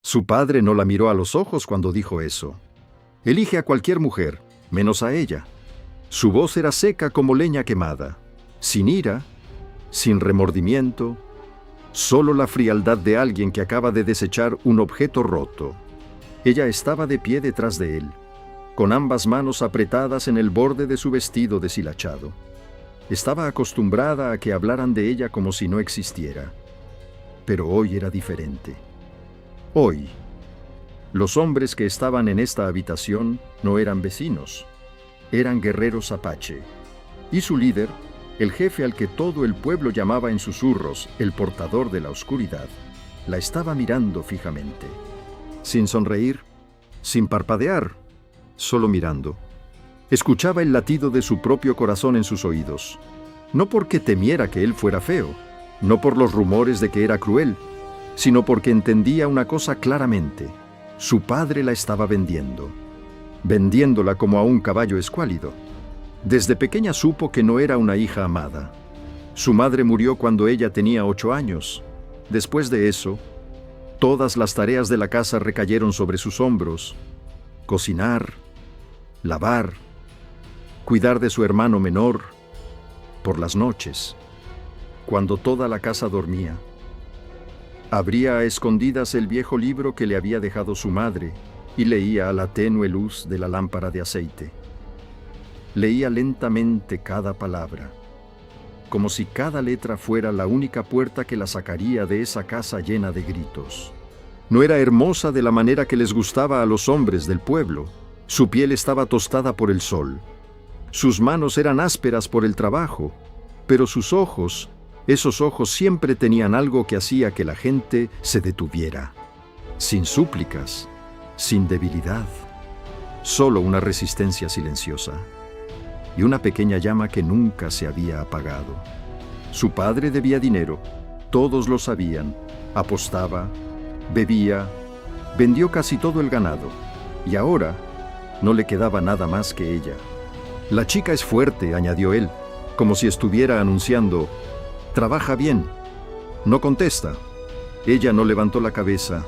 Su padre no la miró a los ojos cuando dijo eso. Elige a cualquier mujer, menos a ella. Su voz era seca como leña quemada, sin ira, sin remordimiento, solo la frialdad de alguien que acaba de desechar un objeto roto. Ella estaba de pie detrás de él, con ambas manos apretadas en el borde de su vestido deshilachado. Estaba acostumbrada a que hablaran de ella como si no existiera. Pero hoy era diferente. Hoy, los hombres que estaban en esta habitación no eran vecinos, eran guerreros apache. Y su líder, el jefe al que todo el pueblo llamaba en susurros el portador de la oscuridad, la estaba mirando fijamente. Sin sonreír, sin parpadear, solo mirando. Escuchaba el latido de su propio corazón en sus oídos. No porque temiera que él fuera feo, no por los rumores de que era cruel, sino porque entendía una cosa claramente. Su padre la estaba vendiéndola como a un caballo escuálido. Desde pequeña supo que no era una hija amada. Su madre murió cuando ella tenía 8 años. Después de eso, todas las tareas de la casa recayeron sobre sus hombros. Cocinar, lavar, cuidar de su hermano menor, por las noches, cuando toda la casa dormía. Abría a escondidas el viejo libro que le había dejado su madre y leía a la tenue luz de la lámpara de aceite. Leía lentamente cada palabra, como si cada letra fuera la única puerta que la sacaría de esa casa llena de gritos. No era hermosa de la manera que les gustaba a los hombres del pueblo. Su piel estaba tostada por el sol. Sus manos eran ásperas por el trabajo, pero sus ojos, esos ojos siempre tenían algo que hacía que la gente se detuviera. Sin súplicas, sin debilidad, solo una resistencia silenciosa y una pequeña llama que nunca se había apagado. Su padre debía dinero, todos lo sabían, apostaba, bebía, vendió casi todo el ganado y ahora no le quedaba nada más que ella. La chica es fuerte, añadió él, como si estuviera anunciando: trabaja bien. No contesta. Ella no levantó la cabeza,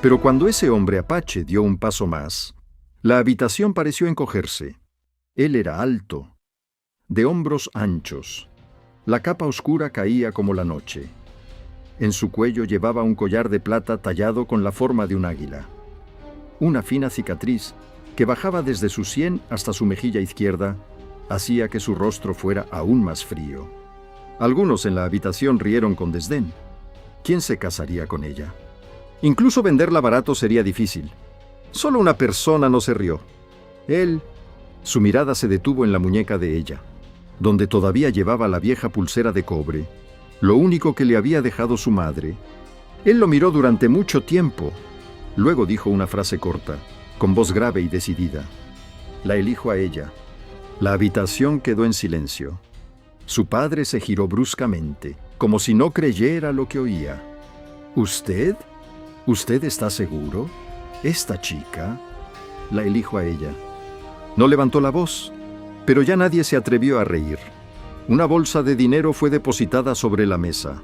pero cuando ese hombre apache dio un paso más, la habitación pareció encogerse. Él era alto, de hombros anchos. La capa oscura caía como la noche. En su cuello llevaba un collar de plata tallado con la forma de un águila. Una fina cicatriz que bajaba desde su sien hasta su mejilla izquierda hacía que su rostro fuera aún más frío. Algunos en la habitación rieron con desdén. ¿Quién se casaría con ella? Incluso venderla barato sería difícil. Solo una persona no se rió. Él. Su mirada se detuvo en la muñeca de ella, donde todavía llevaba la vieja pulsera de cobre, lo único que le había dejado su madre. Él lo miró durante mucho tiempo. Luego dijo una frase corta, con voz grave y decidida: la elijo a ella. La habitación quedó en silencio. Su padre se giró bruscamente, como si no creyera lo que oía. ¿Usted? ¿Usted está seguro? ¿Esta chica? La elijo a ella. No levantó la voz, pero ya nadie se atrevió a reír. Una bolsa de dinero fue depositada sobre la mesa.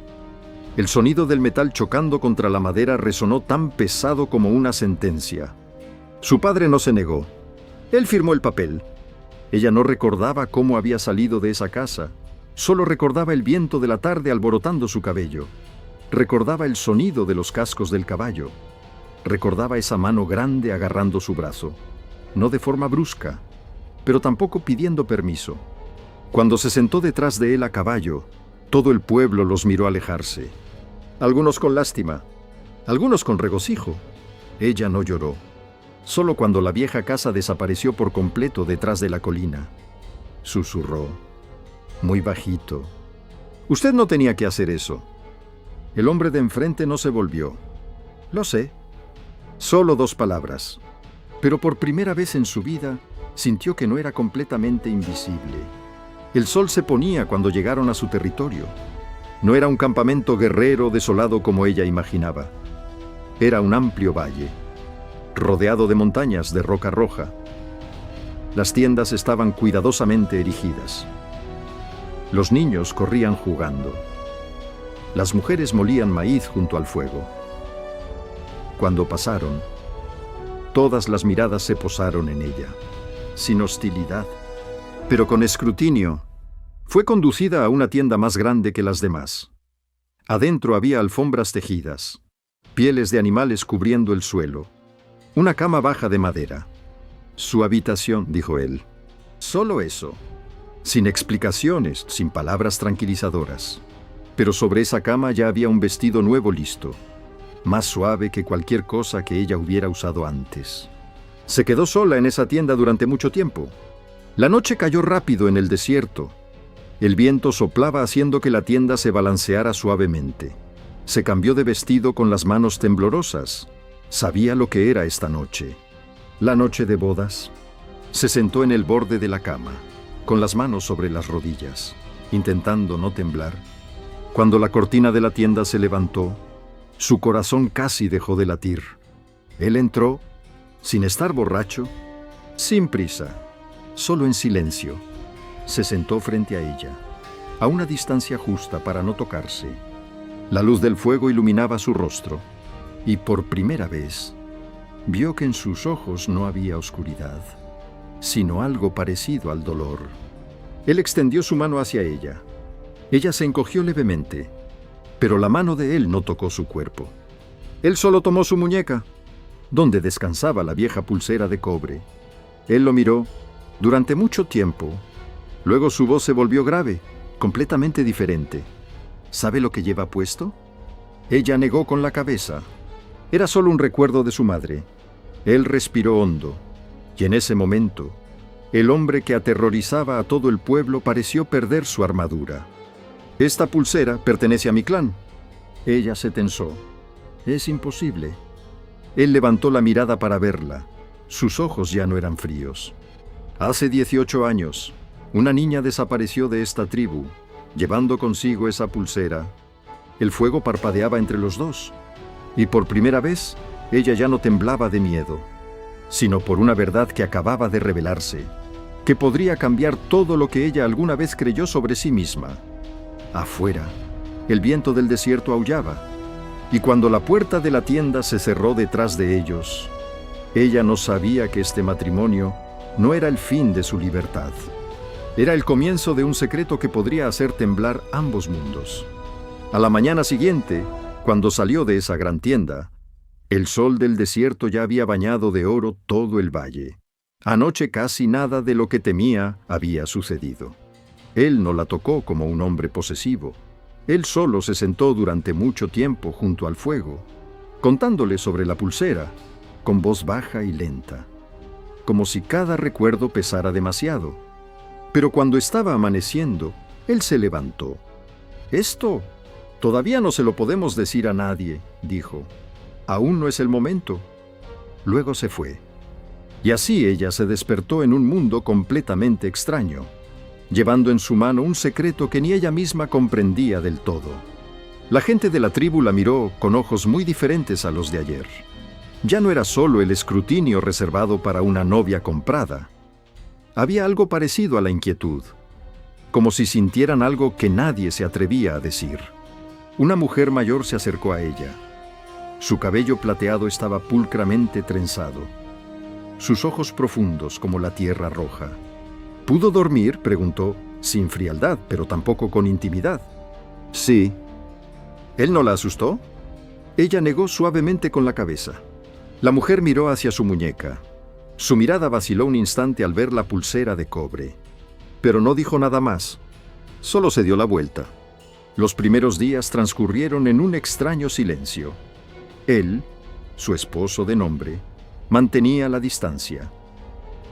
El sonido del metal chocando contra la madera resonó tan pesado como una sentencia. Su padre no se negó. Él firmó el papel. Ella no recordaba cómo había salido de esa casa. Solo recordaba el viento de la tarde alborotando su cabello. Recordaba el sonido de los cascos del caballo. Recordaba esa mano grande agarrando su brazo. No de forma brusca, pero tampoco pidiendo permiso. Cuando se sentó detrás de él a caballo, todo el pueblo los miró alejarse. Algunos con lástima, algunos con regocijo. Ella no lloró. Solo cuando la vieja casa desapareció por completo detrás de la colina, susurró, muy bajito: usted no tenía que hacer eso. El hombre de enfrente no se volvió. Lo sé. Solo 2 palabras. Pero por primera vez en su vida sintió que no era completamente invisible. El sol se ponía cuando llegaron a su territorio. No era un campamento guerrero desolado como ella imaginaba. Era un amplio valle, rodeado de montañas de roca roja. Las tiendas estaban cuidadosamente erigidas. Los niños corrían jugando. Las mujeres molían maíz junto al fuego. Cuando pasaron, todas las miradas se posaron en ella, sin hostilidad, pero con escrutinio. Fue conducida a una tienda más grande que las demás. Adentro había alfombras tejidas, pieles de animales cubriendo el suelo, una cama baja de madera. Su habitación, dijo él. Solo eso. Sin explicaciones, sin palabras tranquilizadoras. Pero sobre esa cama ya había un vestido nuevo listo, más suave que cualquier cosa que ella hubiera usado antes. Se quedó sola en esa tienda durante mucho tiempo. La noche cayó rápido en el desierto. El viento soplaba haciendo que la tienda se balanceara suavemente. Se cambió de vestido con las manos temblorosas. Sabía lo que era esta noche. La noche de bodas. Se sentó en el borde de la cama, con las manos sobre las rodillas, intentando no temblar. Cuando la cortina de la tienda se levantó, su corazón casi dejó de latir. Él entró, sin estar borracho, sin prisa, solo en silencio. Se sentó frente a ella, a una distancia justa para no tocarse. La luz del fuego iluminaba su rostro, y por primera vez vio que en sus ojos no había oscuridad, sino algo parecido al dolor. Él extendió su mano hacia ella. Ella se encogió levemente, pero la mano de él no tocó su cuerpo. Él solo tomó su muñeca, donde descansaba la vieja pulsera de cobre. Él lo miró durante mucho tiempo. Luego su voz se volvió grave, completamente diferente. ¿Sabe lo que lleva puesto? Ella negó con la cabeza. Era solo un recuerdo de su madre. Él respiró hondo, y en ese momento, el hombre que aterrorizaba a todo el pueblo pareció perder su armadura. Esta pulsera pertenece a mi clan. Ella se tensó. Es imposible. Él levantó la mirada para verla. Sus ojos ya no eran fríos. Hace 18 años, una niña desapareció de esta tribu, llevando consigo esa pulsera. El fuego parpadeaba entre los dos, y por primera vez, ella ya no temblaba de miedo, sino por una verdad que acababa de revelarse, que podría cambiar todo lo que ella alguna vez creyó sobre sí misma. Afuera, el viento del desierto aullaba, y cuando la puerta de la tienda se cerró detrás de ellos, ella no sabía que este matrimonio no era el fin de su libertad. Era el comienzo de un secreto que podría hacer temblar ambos mundos. A la mañana siguiente, cuando salió de esa gran tienda, el sol del desierto ya había bañado de oro todo el valle. Anoche casi nada de lo que temía había sucedido. Él no la tocó como un hombre posesivo. Él solo se sentó durante mucho tiempo junto al fuego, contándole sobre la pulsera, con voz baja y lenta, como si cada recuerdo pesara demasiado. Pero cuando estaba amaneciendo, él se levantó. «Esto todavía no se lo podemos decir a nadie», dijo. «Aún no es el momento». Luego se fue. Y así ella se despertó en un mundo completamente extraño, llevando en su mano un secreto que ni ella misma comprendía del todo. La gente de la tribu la miró con ojos muy diferentes a los de ayer. Ya no era solo el escrutinio reservado para una novia comprada. Había algo parecido a la inquietud, como si sintieran algo que nadie se atrevía a decir. Una mujer mayor se acercó a ella. Su cabello plateado estaba pulcramente trenzado, sus ojos profundos como la tierra roja. «¿Pudo dormir?», preguntó, sin frialdad, pero tampoco con intimidad. «Sí». ¿Él no la asustó? Ella negó suavemente con la cabeza. La mujer miró hacia su muñeca. Su mirada vaciló un instante al ver la pulsera de cobre, pero no dijo nada más. Solo se dio la vuelta. Los primeros días transcurrieron en un extraño silencio. Él, su esposo de nombre, mantenía la distancia.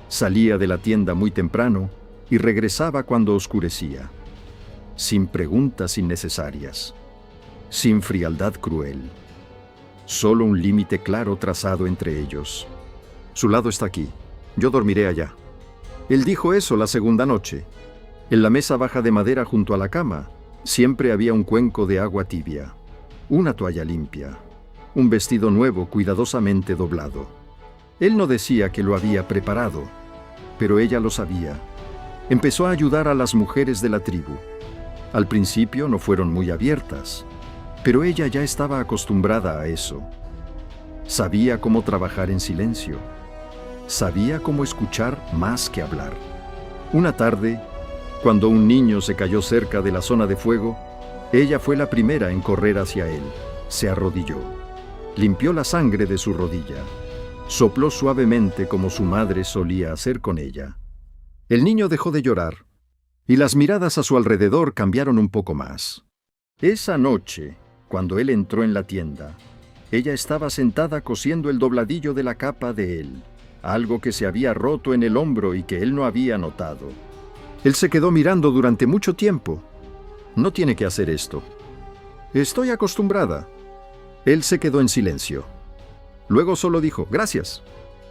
Salía de la tienda muy temprano y regresaba cuando oscurecía, sin preguntas innecesarias, sin frialdad cruel. Solo un límite claro trazado entre ellos. «Su lado está aquí. Yo dormiré allá». Él dijo eso la segunda noche. En la mesa baja de madera junto a la cama, siempre había un cuenco de agua tibia, una toalla limpia, un vestido nuevo cuidadosamente doblado. Él no decía que lo había preparado, pero ella lo sabía. Empezó a ayudar a las mujeres de la tribu. Al principio no fueron muy abiertas, pero ella ya estaba acostumbrada a eso. Sabía cómo trabajar en silencio. Sabía cómo escuchar más que hablar. Una tarde, cuando un niño se cayó cerca de la zona de fuego, ella fue la primera en correr hacia él. Se arrodilló. Limpió la sangre de su rodilla. Sopló suavemente como su madre solía hacer con ella. El niño dejó de llorar, y las miradas a su alrededor cambiaron un poco más. Esa noche, cuando él entró en la tienda, ella estaba sentada cosiendo el dobladillo de la capa de él, algo que se había roto en el hombro y que él no había notado. Él se quedó mirando durante mucho tiempo. No tiene que hacer esto. Estoy acostumbrada. Él se quedó en silencio. Luego solo dijo, gracias.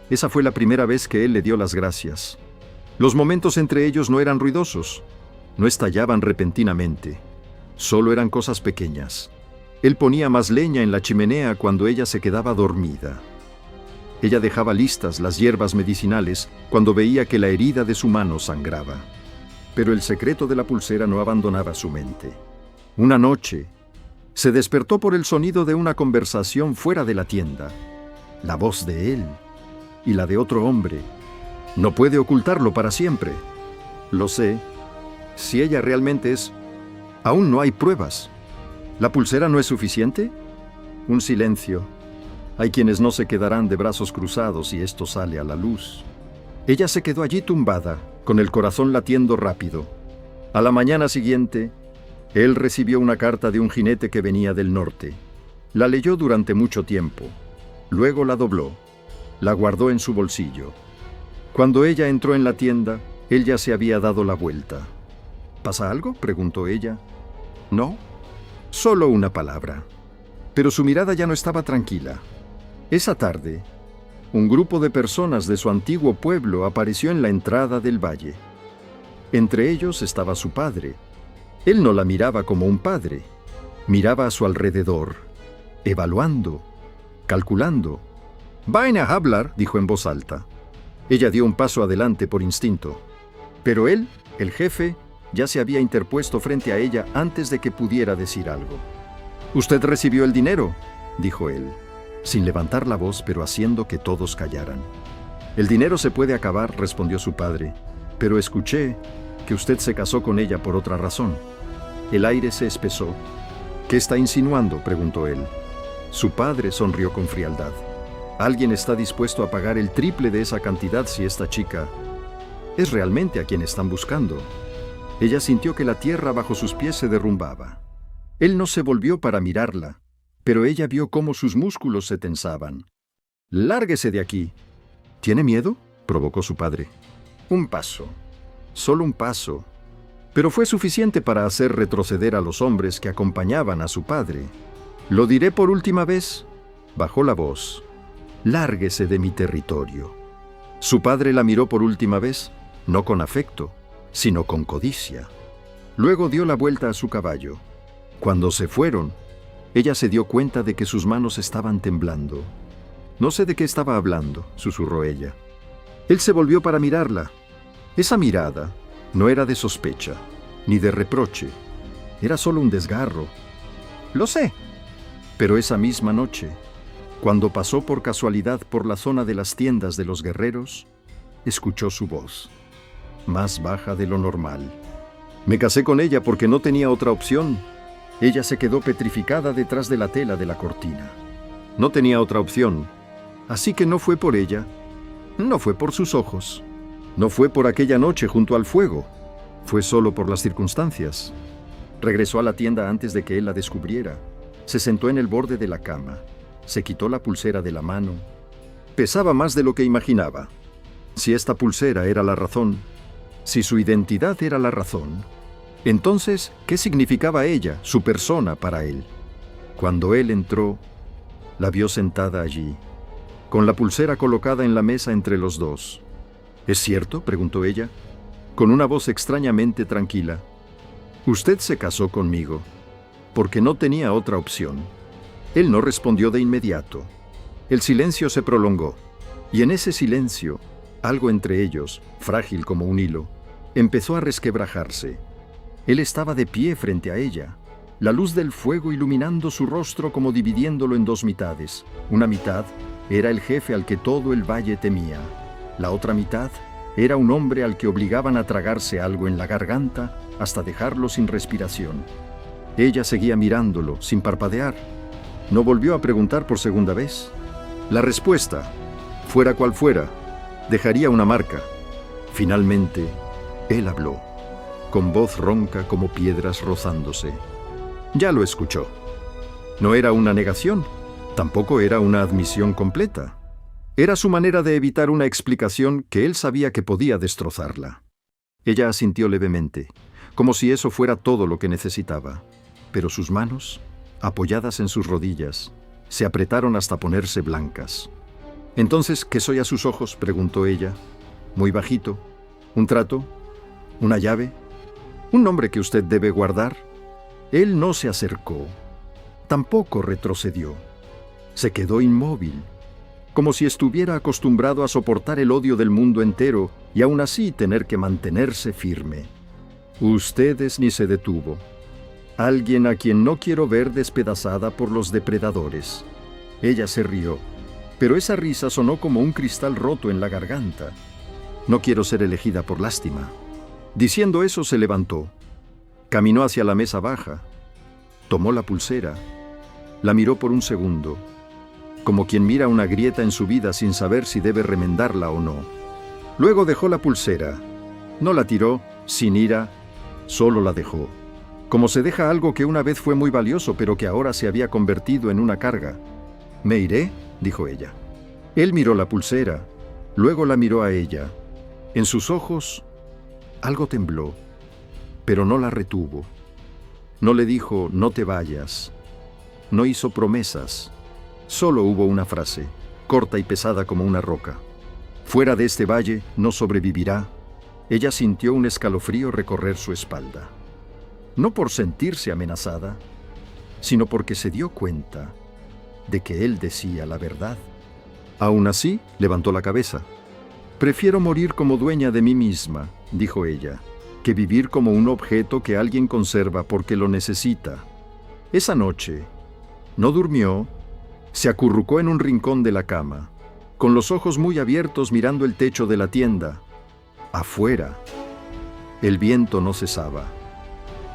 Esa fue la primera vez que él le dio las gracias. Los momentos entre ellos no eran ruidosos, no estallaban repentinamente, solo eran cosas pequeñas. Él ponía más leña en la chimenea cuando ella se quedaba dormida. Ella dejaba listas las hierbas medicinales cuando veía que la herida de su mano sangraba. Pero el secreto de la pulsera no abandonaba su mente. Una noche, se despertó por el sonido de una conversación fuera de la tienda. La voz de él y la de otro hombre. No puede ocultarlo para siempre. Lo sé. Si ella realmente es... Aún no hay pruebas. ¿La pulsera no es suficiente? Un silencio. Hay quienes no se quedarán de brazos cruzados si esto sale a la luz. Ella se quedó allí tumbada, con el corazón latiendo rápido. A la mañana siguiente, él recibió una carta de un jinete que venía del norte. La leyó durante mucho tiempo. Luego la dobló. La guardó en su bolsillo. Cuando ella entró en la tienda, él ya se había dado la vuelta. ¿Pasa algo?, preguntó ella. No, solo una palabra. Pero su mirada ya no estaba tranquila. Esa tarde, un grupo de personas de su antiguo pueblo apareció en la entrada del valle. Entre ellos estaba su padre. Él no la miraba como un padre. Miraba a su alrededor, evaluando, calculando. «Vayan a hablar», dijo en voz alta. Ella dio un paso adelante por instinto. Pero él, el jefe, ya se había interpuesto frente a ella antes de que pudiera decir algo. «¿Usted recibió el dinero?», dijo él, sin levantar la voz, pero haciendo que todos callaran. «El dinero se puede acabar», respondió su padre, «pero escuché que usted se casó con ella por otra razón». El aire se espesó. «¿Qué está insinuando?», preguntó él. Su padre sonrió con frialdad. «Alguien está dispuesto a pagar el triple de esa cantidad si esta chica es realmente a quien están buscando». Ella sintió que la tierra bajo sus pies se derrumbaba. Él no se volvió para mirarla, pero ella vio cómo sus músculos se tensaban. «Lárguese de aquí». «¿Tiene miedo?», provocó su padre. «Un paso. Solo un paso». Pero fue suficiente para hacer retroceder a los hombres que acompañaban a su padre. «Lo diré por última vez», bajó la voz. «Lárguese de mi territorio». Su padre la miró por última vez, no con afecto, sino con codicia. Luego dio la vuelta a su caballo. Cuando se fueron, ella se dio cuenta de que sus manos estaban temblando. «No sé de qué estaba hablando», susurró ella. Él se volvió para mirarla. Esa mirada no era de sospecha, ni de reproche. Era solo un desgarro. «Lo sé». Pero esa misma noche, cuando pasó por casualidad por la zona de las tiendas de los guerreros, escuchó su voz, más baja de lo normal. «Me casé con ella porque no tenía otra opción». Ella se quedó petrificada detrás de la tela de la cortina. No tenía otra opción, así que no fue por ella, no fue por sus ojos, no fue por aquella noche junto al fuego, fue solo por las circunstancias. Regresó a la tienda antes de que él la descubriera. Se sentó en el borde de la cama, se quitó la pulsera de la mano. Pesaba más de lo que imaginaba. Si esta pulsera era la razón, si su identidad era la razón, entonces, ¿qué significaba ella, su persona, para él? Cuando él entró, la vio sentada allí, con la pulsera colocada en la mesa entre los dos. «¿Es cierto?», preguntó ella, con una voz extrañamente tranquila. «Usted se casó conmigo, porque no tenía otra opción». Él no respondió de inmediato. El silencio se prolongó, y en ese silencio, algo entre ellos, frágil como un hilo, empezó a resquebrajarse. Él estaba de pie frente a ella. la luz del fuego iluminando su rostro como dividiéndolo en dos mitades. Una mitad era el jefe al que todo el valle temía. La otra mitad era un hombre al que obligaban a tragarse algo en la garganta hasta dejarlo sin respiración. Ella seguía mirándolo, sin parpadear. No volvió a preguntar por segunda vez. La respuesta, fuera cual fuera, dejaría una marca. Finalmente, él habló, con voz ronca como piedras rozándose. Ya lo escuchó. No era una negación, tampoco era una admisión completa. Era su manera de evitar una explicación que él sabía que podía destrozarla. Ella asintió levemente, como si eso fuera todo lo que necesitaba. Pero sus manos, apoyadas en sus rodillas, se apretaron hasta ponerse blancas. «Entonces, ¿qué soy a sus ojos?», preguntó ella, muy bajito. «¿Un trato? ¿Una llave? ¿Un nombre que usted debe guardar?». Él no se acercó, tampoco retrocedió. Se quedó inmóvil, como si estuviera acostumbrado a soportar el odio del mundo entero y aún así tener que mantenerse firme. Ustedes ni se detuvo. Alguien a quien no quiero ver despedazada por los depredadores. Ella se rió, pero esa risa sonó como un cristal roto en la garganta. No quiero ser elegida por lástima. Diciendo eso se levantó. Caminó hacia la mesa baja, tomó la pulsera, la miró por un segundo, como quien mira una grieta en su vida sin saber si debe remendarla o no. Luego dejó la pulsera, no la tiró, sin ira, solo la dejó, como se deja algo que una vez fue muy valioso pero que ahora se había convertido en una carga. «Me iré», dijo ella. Él miró la pulsera, luego la miró a ella. En sus ojos algo tembló, pero no la retuvo. No le dijo «no te vayas». No hizo promesas. Solo hubo una frase, corta y pesada como una roca. «Fuera de este valle no sobrevivirá». Ella sintió un escalofrío recorrer su espalda. No por sentirse amenazada, sino porque se dio cuenta de que él decía la verdad. Aún así, levantó la cabeza. «Prefiero morir como dueña de mí misma», dijo ella, «que vivir como un objeto que alguien conserva porque lo necesita». Esa noche, no durmió, se acurrucó en un rincón de la cama, con los ojos muy abiertos mirando el techo de la tienda. Afuera, el viento no cesaba.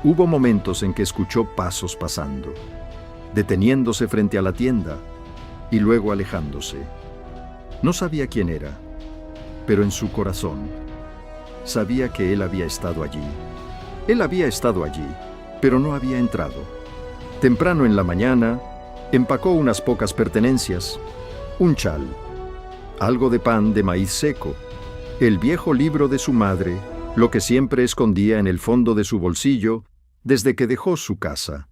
Hubo momentos en que escuchó pasos pasando, deteniéndose frente a la tienda y luego alejándose. No sabía quién era, pero en su corazón sabía que él había estado allí. Él había estado allí, pero no había entrado. Temprano en la mañana, empacó unas pocas pertenencias, un chal, algo de pan de maíz seco, el viejo libro de su madre, lo que siempre escondía en el fondo de su bolsillo desde que dejó su casa.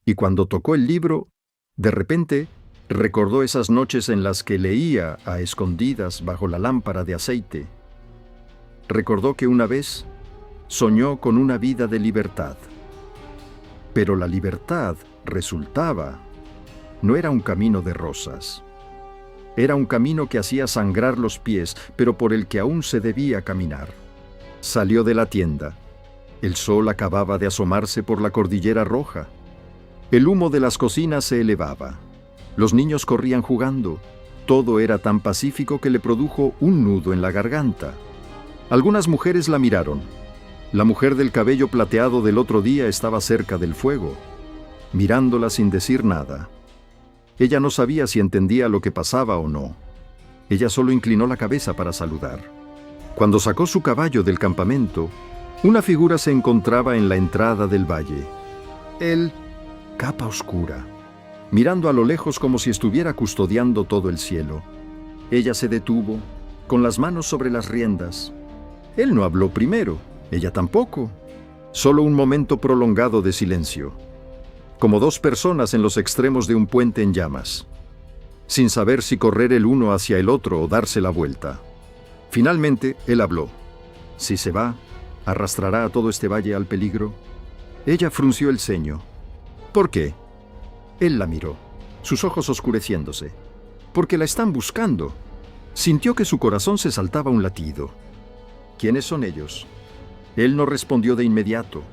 Y cuando tocó el libro, de repente recordó esas noches en las que leía a escondidas bajo la lámpara de aceite. Recordó que una vez soñó con una vida de libertad. Pero la libertad resultaba, no era un camino de rosas. Era un camino que hacía sangrar los pies, pero por el que aún se debía caminar. Salió de la tienda. El sol acababa de asomarse por la cordillera roja. El humo de las cocinas se elevaba. Los niños corrían jugando. Todo era tan pacífico que le produjo un nudo en la garganta. Algunas mujeres la miraron. La mujer del cabello plateado del otro día estaba cerca del fuego, mirándola sin decir nada. Ella no sabía si entendía lo que pasaba o no. Ella solo inclinó la cabeza para saludar. Cuando sacó su caballo del campamento, una figura se encontraba en la entrada del valle. Él, capa oscura, mirando a lo lejos como si estuviera custodiando todo el cielo. Ella se detuvo, con las manos sobre las riendas. Él no habló primero, ella tampoco. Solo un momento prolongado de silencio, como dos personas en los extremos de un puente en llamas, sin saber si correr el uno hacia el otro o darse la vuelta. Finalmente, él habló. «Si se va, ¿arrastrará a todo este valle al peligro?». Ella frunció el ceño. «¿Por qué?». Él la miró, sus ojos oscureciéndose. «Porque la están buscando». Sintió que su corazón se saltaba un latido. «¿Quiénes son ellos?». Él no respondió de inmediato.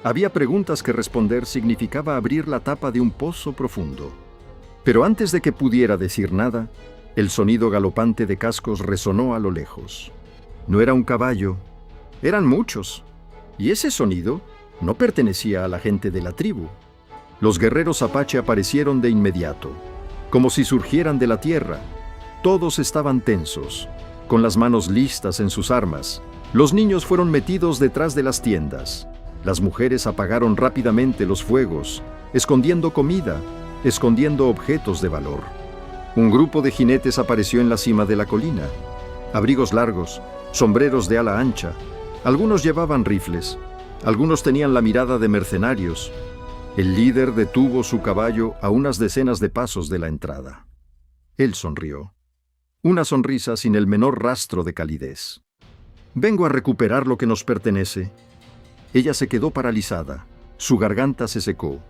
Había preguntas que responder significaba abrir la tapa de un pozo profundo. Pero antes de que pudiera decir nada, el sonido galopante de cascos resonó a lo lejos. No era un caballo, eran muchos. Y ese sonido no pertenecía a la gente de la tribu. Los guerreros apache aparecieron de inmediato, como si surgieran de la tierra. Todos estaban tensos, con las manos listas en sus armas. Los niños fueron metidos detrás de las tiendas. Las mujeres apagaron rápidamente los fuegos, escondiendo comida, escondiendo objetos de valor. Un grupo de jinetes apareció en la cima de la colina. Abrigos largos, sombreros de ala ancha. Algunos llevaban rifles, algunos tenían la mirada de mercenarios. El líder detuvo su caballo a unas decenas de pasos de la entrada. Él sonrió. Una sonrisa sin el menor rastro de calidez. «Vengo a recuperar lo que nos pertenece». Ella se quedó paralizada. Su garganta se secó.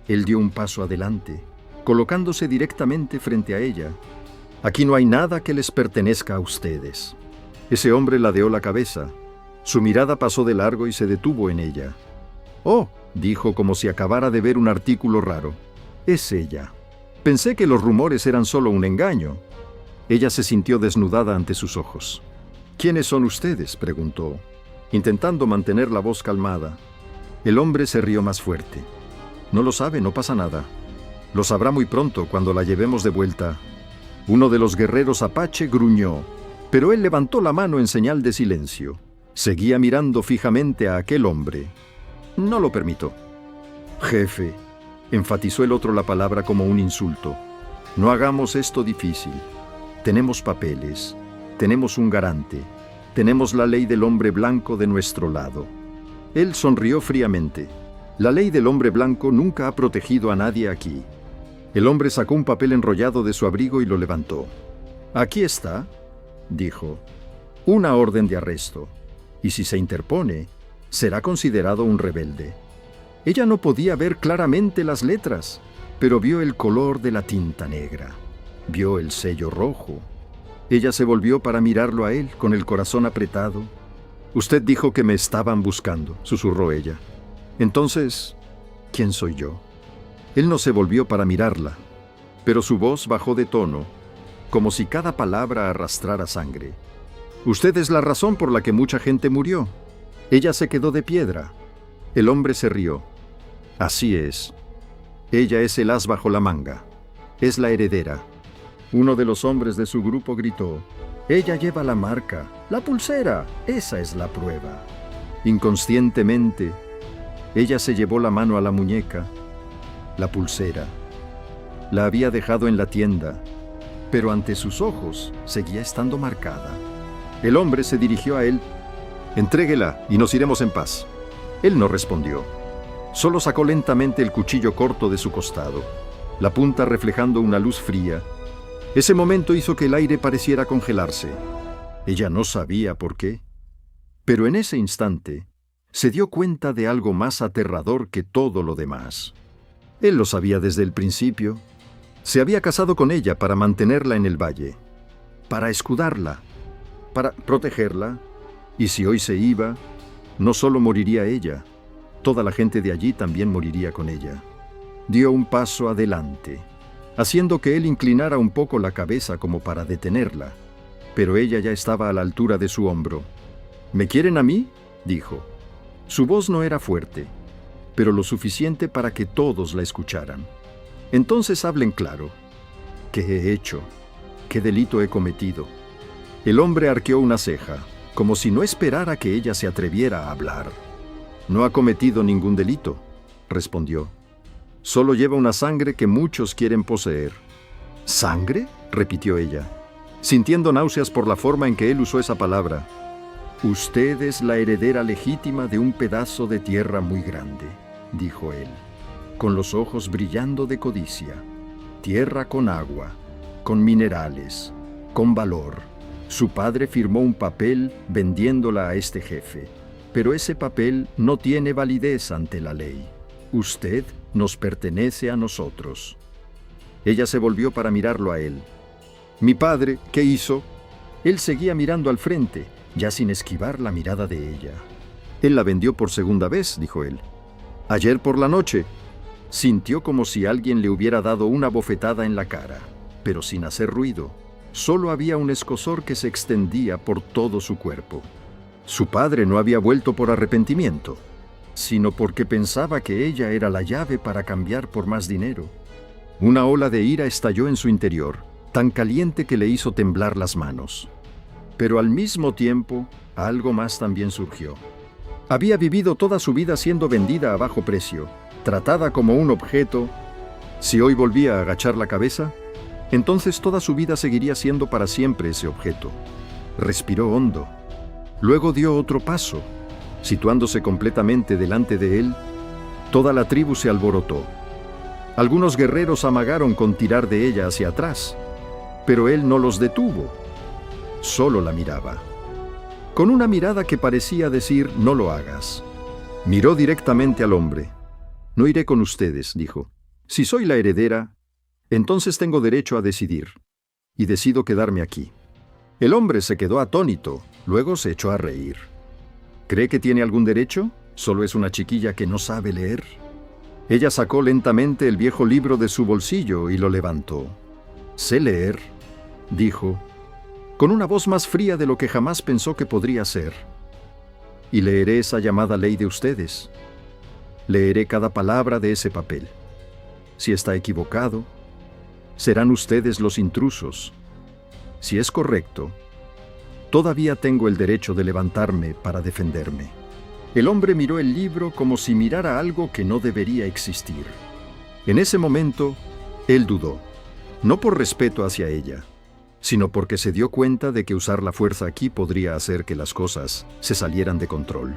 Él dio un paso adelante, colocándose directamente frente a ella. «Aquí no hay nada que les pertenezca a ustedes». Ese hombre ladeó la cabeza. Su mirada pasó de largo y se detuvo en ella. «Oh», dijo como si acabara de ver un artículo raro. «Es ella. Pensé que los rumores eran solo un engaño». Ella se sintió desnudada ante sus ojos. «¿Quiénes son ustedes?», preguntó, intentando mantener la voz calmada. El hombre se rió más fuerte. «No lo sabe, no pasa nada. Lo sabrá muy pronto cuando la llevemos de vuelta». Uno de los guerreros apache gruñó, pero él levantó la mano en señal de silencio. Seguía mirando fijamente a aquel hombre. «No lo permito». «Jefe», enfatizó el otro la palabra como un insulto, «no hagamos esto difícil. Tenemos papeles, tenemos un garante, tenemos la ley del hombre blanco de nuestro lado». Él sonrió fríamente. «La ley del hombre blanco nunca ha protegido a nadie aquí». El hombre sacó un papel enrollado de su abrigo y lo levantó. «Aquí está», dijo, «una orden de arresto, y si se interpone, será considerado un rebelde». Ella no podía ver claramente las letras, pero vio el color de la tinta negra. Vio el sello rojo. Ella se volvió para mirarlo a él con el corazón apretado. «Usted dijo que me estaban buscando», susurró ella. «Entonces, ¿quién soy yo?». Él no se volvió para mirarla, pero su voz bajó de tono, como si cada palabra arrastrara sangre. «Usted es la razón por la que mucha gente murió». Ella se quedó de piedra. El hombre se rió. «Así es. Ella es el as bajo la manga. Es la heredera». Uno de los hombres de su grupo gritó: «Ella lleva la marca, la pulsera, esa es la prueba». Inconscientemente, ella se llevó la mano a la muñeca. La pulsera. La había dejado en la tienda, pero ante sus ojos seguía estando marcada. El hombre se dirigió a él. «Entréguela y nos iremos en paz». Él no respondió. Solo sacó lentamente el cuchillo corto de su costado, la punta reflejando una luz fría. Ese momento hizo que el aire pareciera congelarse. Ella no sabía por qué, pero en ese instante se dio cuenta de algo más aterrador que todo lo demás. Él lo sabía desde el principio. Se había casado con ella para mantenerla en el valle, para escudarla, para protegerla, y si hoy se iba, no solo moriría ella, toda la gente de allí también moriría con ella. Dio un paso adelante, haciendo que él inclinara un poco la cabeza como para detenerla, pero ella ya estaba a la altura de su hombro. «¿Me quieren a mí?», dijo. Su voz no era fuerte, pero lo suficiente para que todos la escucharan. «Entonces hablen claro. ¿Qué he hecho? ¿Qué delito he cometido?». El hombre arqueó una ceja, como si no esperara que ella se atreviera a hablar. «No ha cometido ningún delito», respondió. «Solo lleva una sangre que muchos quieren poseer». «¿Sangre?», repitió ella, sintiendo náuseas por la forma en que él usó esa palabra. «Usted es la heredera legítima de un pedazo de tierra muy grande», dijo él, con los ojos brillando de codicia. «Tierra con agua, con minerales, con valor. Su padre firmó un papel vendiéndola a este jefe, pero ese papel no tiene validez ante la ley. Usted nos pertenece a nosotros». Ella se volvió para mirarlo a él. «¿Mi padre qué hizo?». Él seguía mirando al frente, ya sin esquivar la mirada de ella. «Él la vendió por segunda vez», dijo él. Ayer por la noche. Sintió como si alguien le hubiera dado una bofetada en la cara, pero sin hacer ruido. Solo había un escozor que se extendía por todo su cuerpo. Su padre no había vuelto por arrepentimiento, sino porque pensaba que ella era la llave para cambiar por más dinero. Una ola de ira estalló en su interior, tan caliente que le hizo temblar las manos. Pero al mismo tiempo, algo más también surgió. Había vivido toda su vida siendo vendida a bajo precio, tratada como un objeto. Si hoy volvía a agachar la cabeza, entonces toda su vida seguiría siendo para siempre ese objeto. Respiró hondo. Luego dio otro paso. Situándose completamente delante de él, toda la tribu se alborotó. Algunos guerreros amagaron con tirar de ella hacia atrás, pero él no los detuvo. Solo la miraba. Con una mirada que parecía decir, no lo hagas. Miró directamente al hombre. No iré con ustedes, dijo. Si soy la heredera, entonces tengo derecho a decidir. Y decido quedarme aquí. El hombre se quedó atónito, luego se echó a reír. ¿Cree que tiene algún derecho? ¿Solo es una chiquilla que no sabe leer? Ella sacó lentamente el viejo libro de su bolsillo y lo levantó. «Sé leer», dijo, con una voz más fría de lo que jamás pensó que podría ser. «Y leeré esa llamada ley de ustedes. Leeré cada palabra de ese papel. Si está equivocado, serán ustedes los intrusos. Si es correcto, todavía tengo el derecho de levantarme para defenderme». El hombre miró el libro como si mirara algo que no debería existir. En ese momento, él dudó, no por respeto hacia ella, sino porque se dio cuenta de que usar la fuerza aquí podría hacer que las cosas se salieran de control.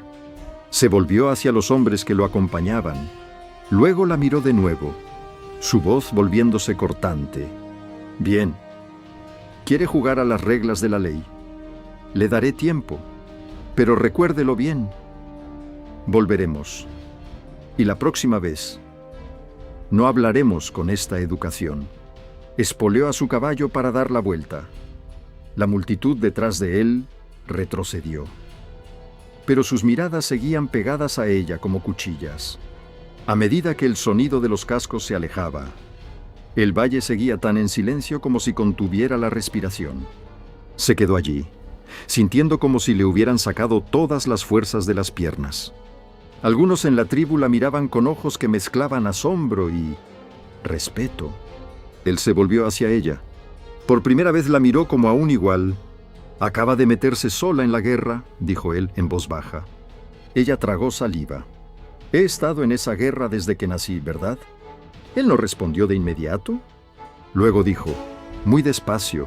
Se volvió hacia los hombres que lo acompañaban. Luego la miró de nuevo, su voz volviéndose cortante. «Bien. ¿Quiere jugar a las reglas de la ley? Le daré tiempo, pero recuérdelo bien. Volveremos. Y la próxima vez, no hablaremos con esta educación». Espoleó a su caballo para dar la vuelta. La multitud detrás de él retrocedió. Pero sus miradas seguían pegadas a ella como cuchillas. A medida que el sonido de los cascos se alejaba, el valle seguía tan en silencio como si contuviera la respiración. Se quedó allí, sintiendo como si le hubieran sacado todas las fuerzas de las piernas. Algunos en la tribu la miraban con ojos que mezclaban asombro y respeto. Él se volvió hacia ella. Por primera vez la miró como a un igual. «Acaba de meterse sola en la guerra», dijo él en voz baja. Ella tragó saliva. «He estado en esa guerra desde que nací, ¿verdad?». Él no respondió de inmediato. Luego dijo, muy despacio,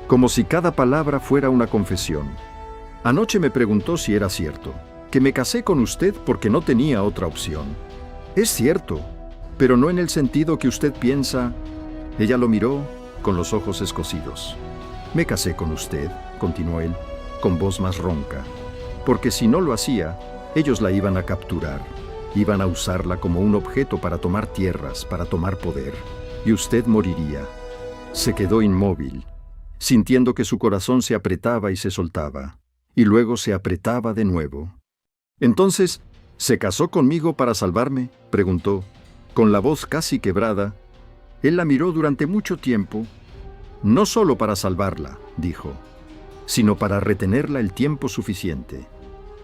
como si cada palabra fuera una confesión: «Anoche me preguntó si era cierto, que me casé con usted porque no tenía otra opción. Es cierto, pero no en el sentido que usted piensa». Ella lo miró con los ojos escocidos. «Me casé con usted», continuó él, con voz más ronca, «porque si no lo hacía, ellos la iban a capturar. Iban a usarla como un objeto para tomar tierras, para tomar poder, y usted moriría». Se quedó inmóvil, sintiendo que su corazón se apretaba y se soltaba, y luego se apretaba de nuevo. «Entonces, ¿se casó conmigo para salvarme?», preguntó, con la voz casi quebrada. Él la miró durante mucho tiempo. «No solo para salvarla», dijo, «sino para retenerla el tiempo suficiente,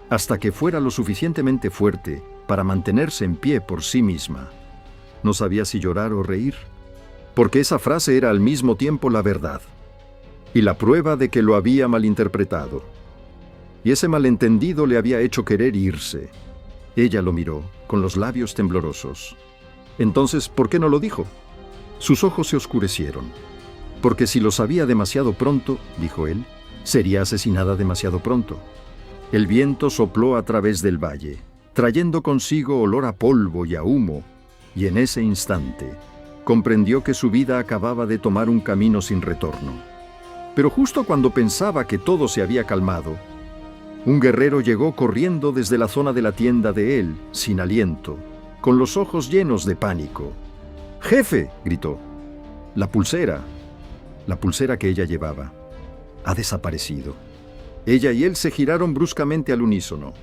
hasta que fuera lo suficientemente fuerte para mantenerse en pie por sí misma». No sabía si llorar o reír, porque esa frase era al mismo tiempo la verdad y la prueba de que lo había malinterpretado. Y ese malentendido le había hecho querer irse. Ella lo miró, con los labios temblorosos. «Entonces, ¿por qué no lo dijo?». Sus ojos se oscurecieron. «Porque si lo sabía demasiado pronto», dijo él, «sería asesinada demasiado pronto». El viento sopló a través del valle, trayendo consigo olor a polvo y a humo, y en ese instante comprendió que su vida acababa de tomar un camino sin retorno. Pero justo cuando pensaba que todo se había calmado, un guerrero llegó corriendo desde la zona de la tienda de él, sin aliento, con los ojos llenos de pánico. «¡Jefe!», gritó. La pulsera que ella llevaba, ha desaparecido. Ella y él se giraron bruscamente al unísono.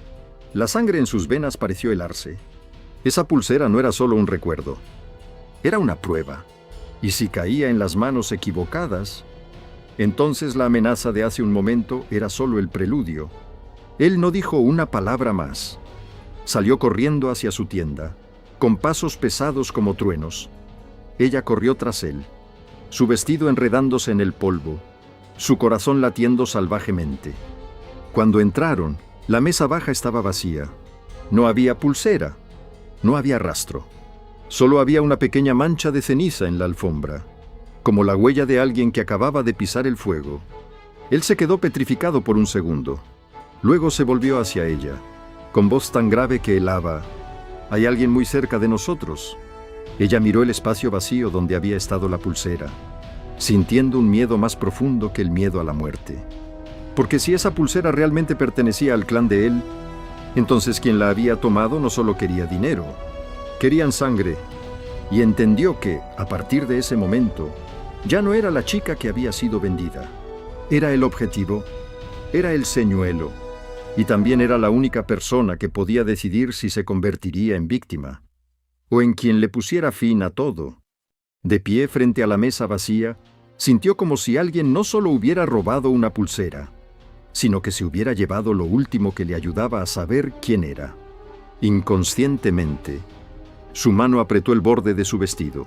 La sangre en sus venas pareció helarse. Esa pulsera no era solo un recuerdo, era una prueba. Y si caía en las manos equivocadas, entonces la amenaza de hace un momento era solo el preludio. Él no dijo una palabra más. Salió corriendo hacia su tienda, con pasos pesados como truenos. Ella corrió tras él, su vestido enredándose en el polvo, su corazón latiendo salvajemente. Cuando entraron, la mesa baja estaba vacía. No había pulsera, no había rastro. Solo había una pequeña mancha de ceniza en la alfombra, como la huella de alguien que acababa de pisar el fuego. Él se quedó petrificado por un segundo. Luego se volvió hacia ella, con voz tan grave que helaba: «Hay alguien muy cerca de nosotros». Ella miró el espacio vacío donde había estado la pulsera, sintiendo un miedo más profundo que el miedo a la muerte. Porque si esa pulsera realmente pertenecía al clan de él, entonces quien la había tomado no solo quería dinero, querían sangre, y entendió que, a partir de ese momento, ya no era la chica que había sido vendida. Era el objetivo, era el señuelo, y también era la única persona que podía decidir si se convertiría en víctima, o en quien le pusiera fin a todo. De pie frente a la mesa vacía, sintió como si alguien no solo hubiera robado una pulsera, sino que se hubiera llevado lo último que le ayudaba a saber quién era. Inconscientemente, su mano apretó el borde de su vestido.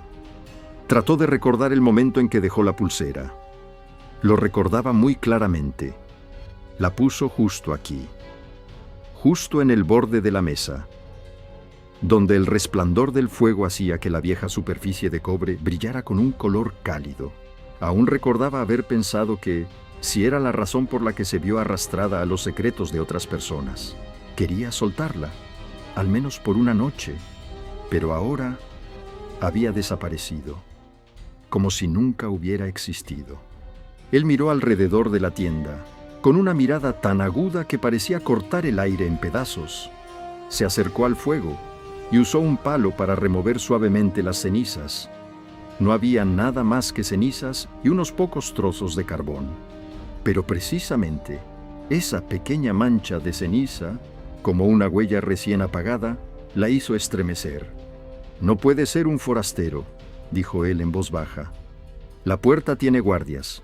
Trató de recordar el momento en que dejó la pulsera. Lo recordaba muy claramente. La puso justo aquí, justo en el borde de la mesa, donde el resplandor del fuego hacía que la vieja superficie de cobre brillara con un color cálido. Aún recordaba haber pensado que, si era la razón por la que se vio arrastrada a los secretos de otras personas, quería soltarla, al menos por una noche, pero ahora había desaparecido, como si nunca hubiera existido. Él miró alrededor de la tienda, con una mirada tan aguda que parecía cortar el aire en pedazos. Se acercó al fuego y usó un palo para remover suavemente las cenizas. No había nada más que cenizas y unos pocos trozos de carbón. Pero precisamente esa pequeña mancha de ceniza, como una huella recién apagada, la hizo estremecer. «No puede ser un forastero», dijo él en voz baja. «La puerta tiene guardias.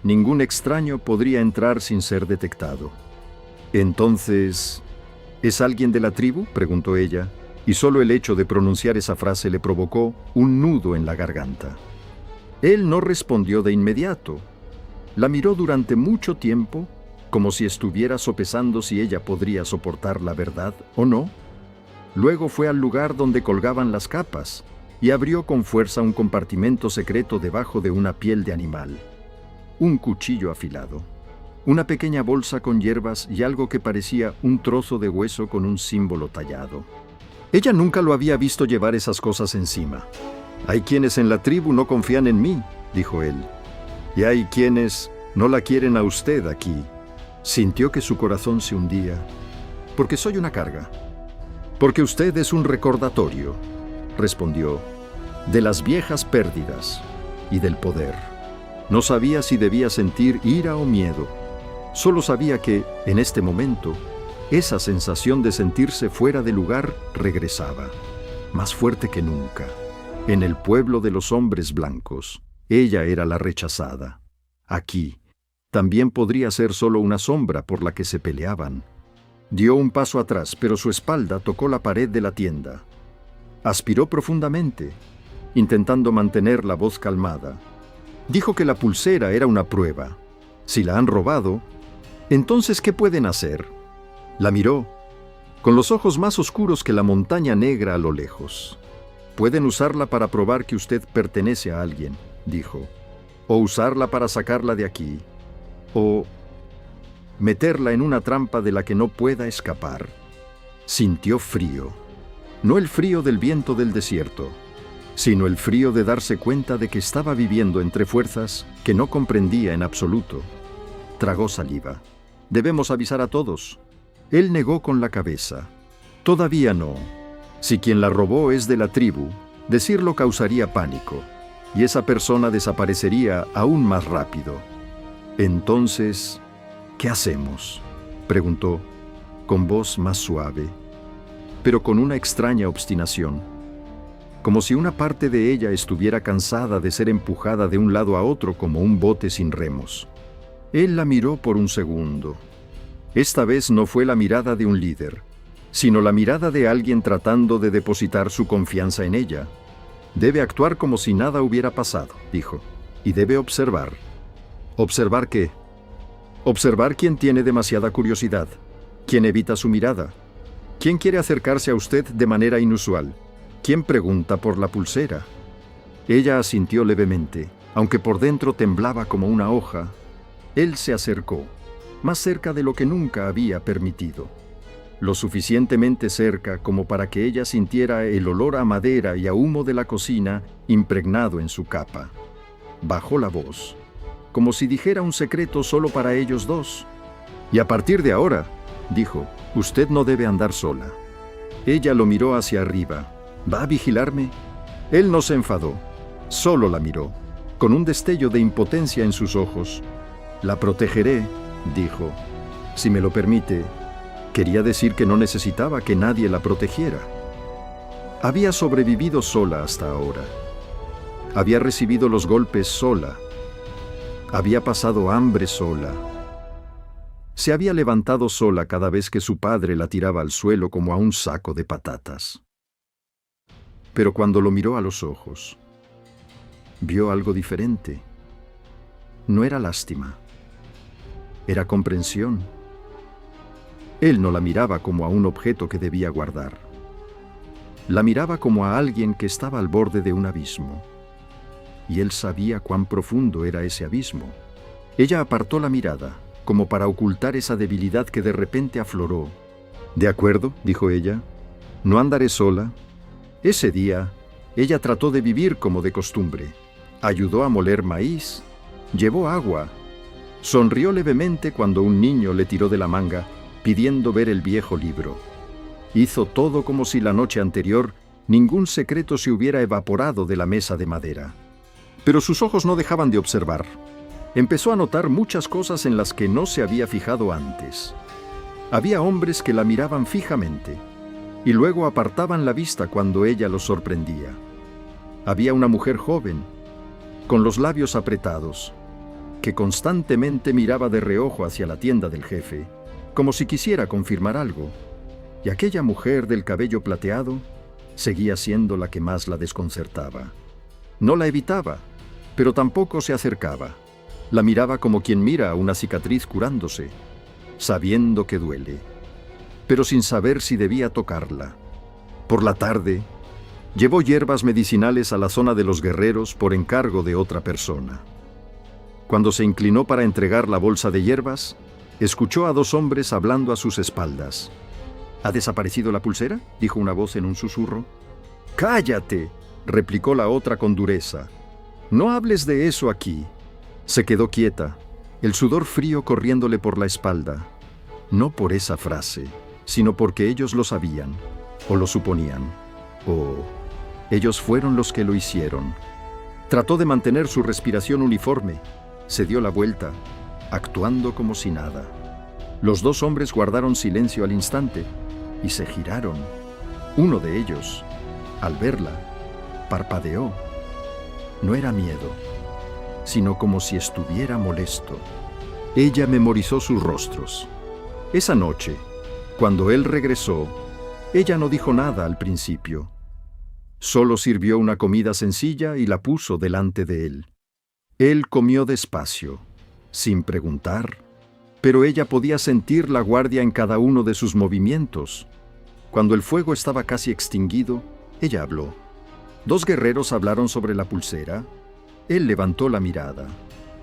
Ningún extraño podría entrar sin ser detectado». «Entonces, ¿es alguien de la tribu?», preguntó ella, y solo el hecho de pronunciar esa frase le provocó un nudo en la garganta. Él no respondió de inmediato. La miró durante mucho tiempo, como si estuviera sopesando si ella podría soportar la verdad o no. Luego fue al lugar donde colgaban las capas y abrió con fuerza un compartimento secreto debajo de una piel de animal. Un cuchillo afilado, una pequeña bolsa con hierbas y algo que parecía un trozo de hueso con un símbolo tallado. Ella nunca lo había visto llevar esas cosas encima. «Hay quienes en la tribu no confían en mí», dijo él, «y hay quienes no la quieren a usted aquí». Sintió que su corazón se hundía. «Porque soy una carga». «Porque usted es un recordatorio», respondió, «de las viejas pérdidas y del poder». No sabía si debía sentir ira o miedo. Solo sabía que, en este momento, esa sensación de sentirse fuera de lugar regresaba, más fuerte que nunca. En el pueblo de los hombres blancos, ella era la rechazada. Aquí, también podría ser solo una sombra por la que se peleaban. Dio un paso atrás, pero su espalda tocó la pared de la tienda. Aspiró profundamente, intentando mantener la voz calmada. Dijo que la pulsera era una prueba. Si la han robado, entonces ¿qué pueden hacer? La miró, con los ojos más oscuros que la montaña negra a lo lejos. «Pueden usarla para probar que usted pertenece a alguien», dijo, «o usarla para sacarla de aquí, o meterla en una trampa de la que no pueda escapar». Sintió frío, no el frío del viento del desierto, sino el frío de darse cuenta de que estaba viviendo entre fuerzas que no comprendía en absoluto. Tragó saliva. «Debemos avisar a todos». Él negó con la cabeza. «Todavía no. Si quien la robó es de la tribu, decirlo causaría pánico, y esa persona desaparecería aún más rápido». «Entonces, ¿qué hacemos?», preguntó, con voz más suave. pero con una extraña obstinación, como si una parte de ella estuviera cansada de ser empujada de un lado a otro como un bote sin remos. Él la miró por un segundo. Esta vez no fue la mirada de un líder, sino la mirada de alguien tratando de depositar su confianza en ella. Debe actuar como si nada hubiera pasado, dijo, y debe observar. ¿Observar qué? Observar quién tiene demasiada curiosidad, quién evita su mirada, quién quiere acercarse a usted de manera inusual, quién pregunta por la pulsera. Ella asintió levemente, aunque por dentro temblaba como una hoja. Él se acercó, más cerca de lo que nunca había permitido. Lo suficientemente cerca como para que ella sintiera el olor a madera y a humo de la cocina impregnado en su capa. Bajó la voz, como si dijera un secreto solo para ellos dos. «Y a partir de ahora», dijo, «usted no debe andar sola». Ella lo miró hacia arriba. «¿Va a vigilarme?» Él no se enfadó, solo la miró, con un destello de impotencia en sus ojos. «La protegeré», dijo. «Si me lo permite». Quería decir que no necesitaba que nadie la protegiera. Había sobrevivido sola hasta ahora. Había recibido los golpes sola. Había pasado hambre sola. Se había levantado sola cada vez que su padre la tiraba al suelo como a un saco de patatas. Pero cuando lo miró a los ojos, vio algo diferente. No era lástima. Era comprensión. Él no la miraba como a un objeto que debía guardar. La miraba como a alguien que estaba al borde de un abismo. Y él sabía cuán profundo era ese abismo. Ella apartó la mirada, como para ocultar esa debilidad que de repente afloró. «De acuerdo», dijo ella, «no andaré sola». Ese día, ella trató de vivir como de costumbre. Ayudó a moler maíz, llevó agua, sonrió levemente cuando un niño le tiró de la manga, pidiendo ver el viejo libro. Hizo todo como si la noche anterior ningún secreto se hubiera evaporado de la mesa de madera. Pero sus ojos no dejaban de observar. Empezó a notar muchas cosas en las que no se había fijado antes. Había hombres que la miraban fijamente y luego apartaban la vista cuando ella los sorprendía. Había una mujer joven, con los labios apretados, que constantemente miraba de reojo hacia la tienda del jefe, como si quisiera confirmar algo, y aquella mujer del cabello plateado seguía siendo la que más la desconcertaba. No la evitaba, pero tampoco se acercaba. La miraba como quien mira a una cicatriz curándose, sabiendo que duele, pero sin saber si debía tocarla. Por la tarde, llevó hierbas medicinales a la zona de los guerreros por encargo de otra persona. Cuando se inclinó para entregar la bolsa de hierbas, escuchó a dos hombres hablando a sus espaldas. «¿Ha desaparecido la pulsera?», dijo una voz en un susurro. «¡Cállate!», replicó la otra con dureza. «No hables de eso aquí». Se quedó quieta, el sudor frío corriéndole por la espalda. No por esa frase, sino porque ellos lo sabían, o lo suponían, o ellos fueron los que lo hicieron. Trató de mantener su respiración uniforme, se dio la vuelta, actuando como si nada. Los dos hombres guardaron silencio al instante y se giraron. Uno de ellos, al verla, parpadeó. No era miedo, sino como si estuviera molesto. Ella memorizó sus rostros. Esa noche, cuando él regresó, ella no dijo nada al principio. Solo sirvió una comida sencilla y la puso delante de él. Él comió despacio, sin preguntar, pero ella podía sentir la guardia en cada uno de sus movimientos. Cuando el fuego estaba casi extinguido, ella habló. Dos guerreros hablaron sobre la pulsera. Él levantó la mirada.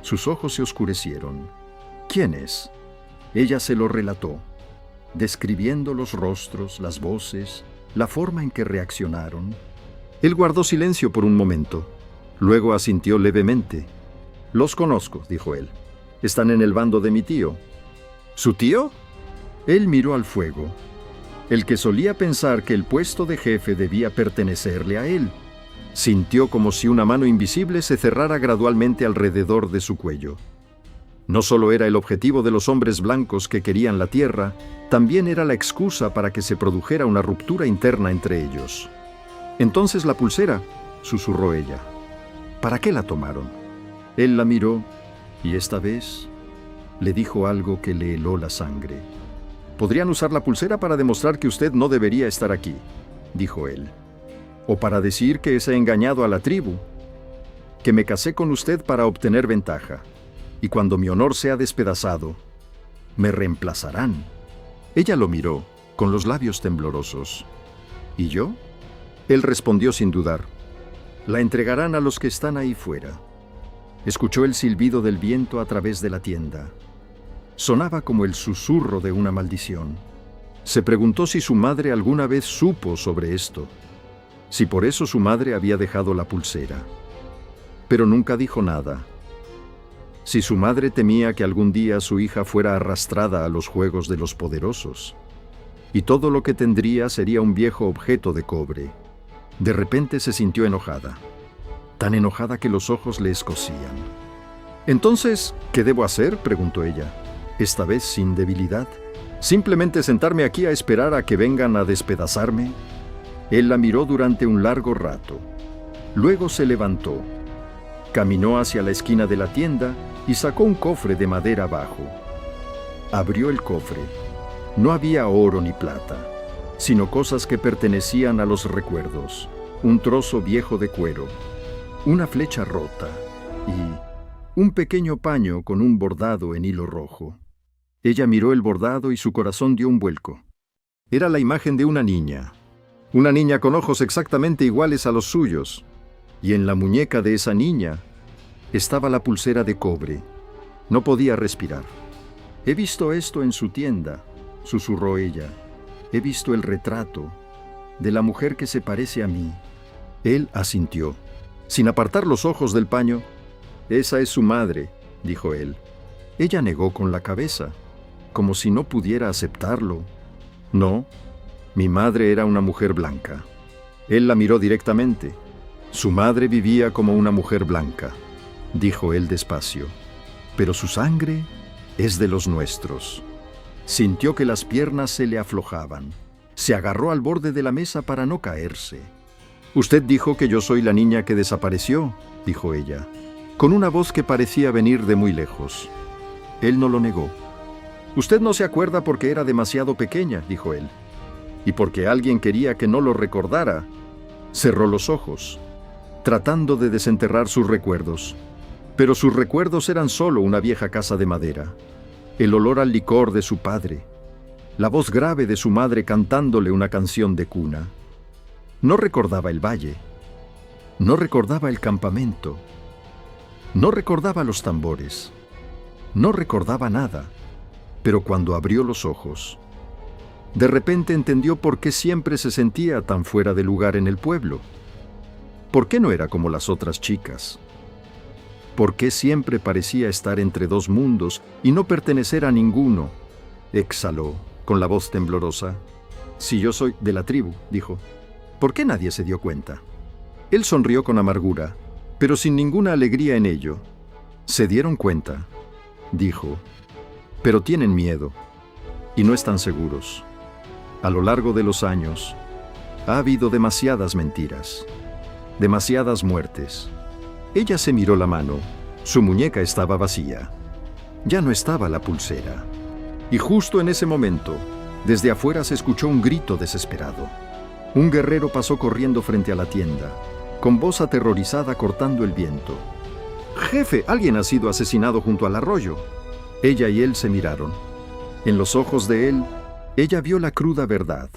Sus ojos se oscurecieron. ¿Quiénes? Ella se lo relató, describiendo los rostros, las voces, la forma en que reaccionaron. Él guardó silencio por un momento. Luego asintió levemente. «Los conozco», dijo él. «Están en el bando de mi tío». «¿Su tío?» Él miró al fuego. El que solía pensar que el puesto de jefe debía pertenecerle a él. Sintió como si una mano invisible se cerrara gradualmente alrededor de su cuello. No solo era el objetivo de los hombres blancos que querían la tierra, también era la excusa para que se produjera una ruptura interna entre ellos. «Entonces la pulsera», susurró ella. «¿Para qué la tomaron?» Él la miró y esta vez le dijo algo que le heló la sangre. «Podrían usar la pulsera para demostrar que usted no debería estar aquí», dijo él. «O para decir que he engañado a la tribu, que me casé con usted para obtener ventaja. Y cuando mi honor sea despedazado, me reemplazarán». Ella lo miró, con los labios temblorosos. «¿Y yo?». Él respondió sin dudar. «La entregarán a los que están ahí fuera». Escuchó el silbido del viento a través de la tienda. Sonaba como el susurro de una maldición. Se preguntó si su madre alguna vez supo sobre esto, si por eso su madre había dejado la pulsera. Pero nunca dijo nada. Si su madre temía que algún día su hija fuera arrastrada a los juegos de los poderosos, y todo lo que tendría sería un viejo objeto de cobre. De repente se sintió enojada, tan enojada que los ojos le escocían. «Entonces, ¿qué debo hacer?», preguntó ella, esta vez sin debilidad. «¿Simplemente sentarme aquí a esperar a que vengan a despedazarme?». Él la miró durante un largo rato. Luego se levantó, caminó hacia la esquina de la tienda y sacó un cofre de madera bajo. Abrió el cofre. No había oro ni plata, sino cosas que pertenecían a los recuerdos. Un trozo viejo de cuero, una flecha rota y un pequeño paño con un bordado en hilo rojo. Ella miró el bordado y su corazón dio un vuelco. Era la imagen de una niña con ojos exactamente iguales a los suyos, y en la muñeca de esa niña estaba la pulsera de cobre. No podía respirar. «He visto esto en su tienda», susurró ella. «He visto el retrato de la mujer que se parece a mí». Él asintió, sin apartar los ojos del paño. «Esa es su madre», dijo él. Ella negó con la cabeza, como si no pudiera aceptarlo. «No, mi madre era una mujer blanca». Él la miró directamente. «Su madre vivía como una mujer blanca», dijo él despacio, «pero su sangre es de los nuestros». Sintió que las piernas se le aflojaban. Se agarró al borde de la mesa para no caerse. «Usted dijo que yo soy la niña que desapareció», dijo ella, con una voz que parecía venir de muy lejos. Él no lo negó. «Usted no se acuerda porque era demasiado pequeña», dijo él, «y porque alguien quería que no lo recordara». Cerró los ojos, tratando de desenterrar sus recuerdos. Pero sus recuerdos eran solo una vieja casa de madera, el olor al licor de su padre, la voz grave de su madre cantándole una canción de cuna. No recordaba el valle, no recordaba el campamento, no recordaba los tambores, no recordaba nada. Pero cuando abrió los ojos, de repente entendió por qué siempre se sentía tan fuera de lugar en el pueblo. ¿Por qué no era como las otras chicas? ¿Por qué siempre parecía estar entre dos mundos y no pertenecer a ninguno? Exhaló, con la voz temblorosa. «Si yo soy de la tribu», dijo. «¿Por qué nadie se dio cuenta?». Él sonrió con amargura, pero sin ninguna alegría en ello. «Se dieron cuenta», dijo, «pero tienen miedo y no están seguros. A lo largo de los años, ha habido demasiadas mentiras, demasiadas muertes». Ella se miró la mano. Su muñeca estaba vacía. Ya no estaba la pulsera. Y justo en ese momento, desde afuera se escuchó un grito desesperado. Un guerrero pasó corriendo frente a la tienda, con voz aterrorizada cortando el viento. «Jefe, alguien ha sido asesinado junto al arroyo». Ella y él se miraron. En los ojos de él, ella vio la cruda verdad.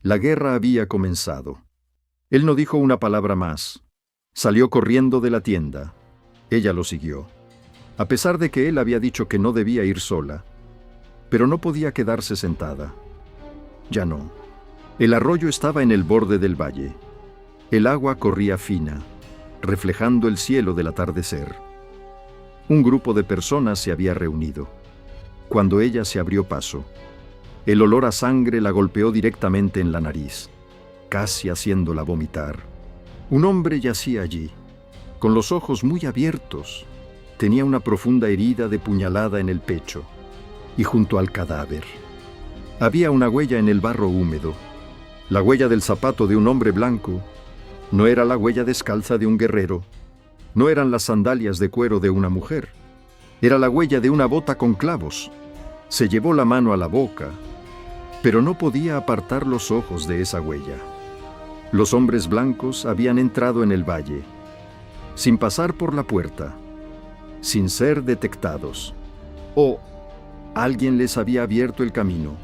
La guerra había comenzado. Él no dijo una palabra más. Salió corriendo de la tienda. Ella lo siguió, a pesar de que él había dicho que no debía ir sola. Pero no podía quedarse sentada. Ya no. El arroyo estaba en el borde del valle. El agua corría fina, reflejando el cielo del atardecer. Un grupo de personas se había reunido. Cuando ella se abrió paso, el olor a sangre la golpeó directamente en la nariz, casi haciéndola vomitar. Un hombre yacía allí, con los ojos muy abiertos, tenía una profunda herida de puñalada en el pecho, y junto al cadáver había una huella en el barro húmedo, la huella del zapato de un hombre blanco. No era la huella descalza de un guerrero, no eran las sandalias de cuero de una mujer, era la huella de una bota con clavos. Se llevó la mano a la boca, pero no podía apartar los ojos de esa huella. Los hombres blancos habían entrado en el valle, sin pasar por la puerta, sin ser detectados. O alguien les había abierto el camino.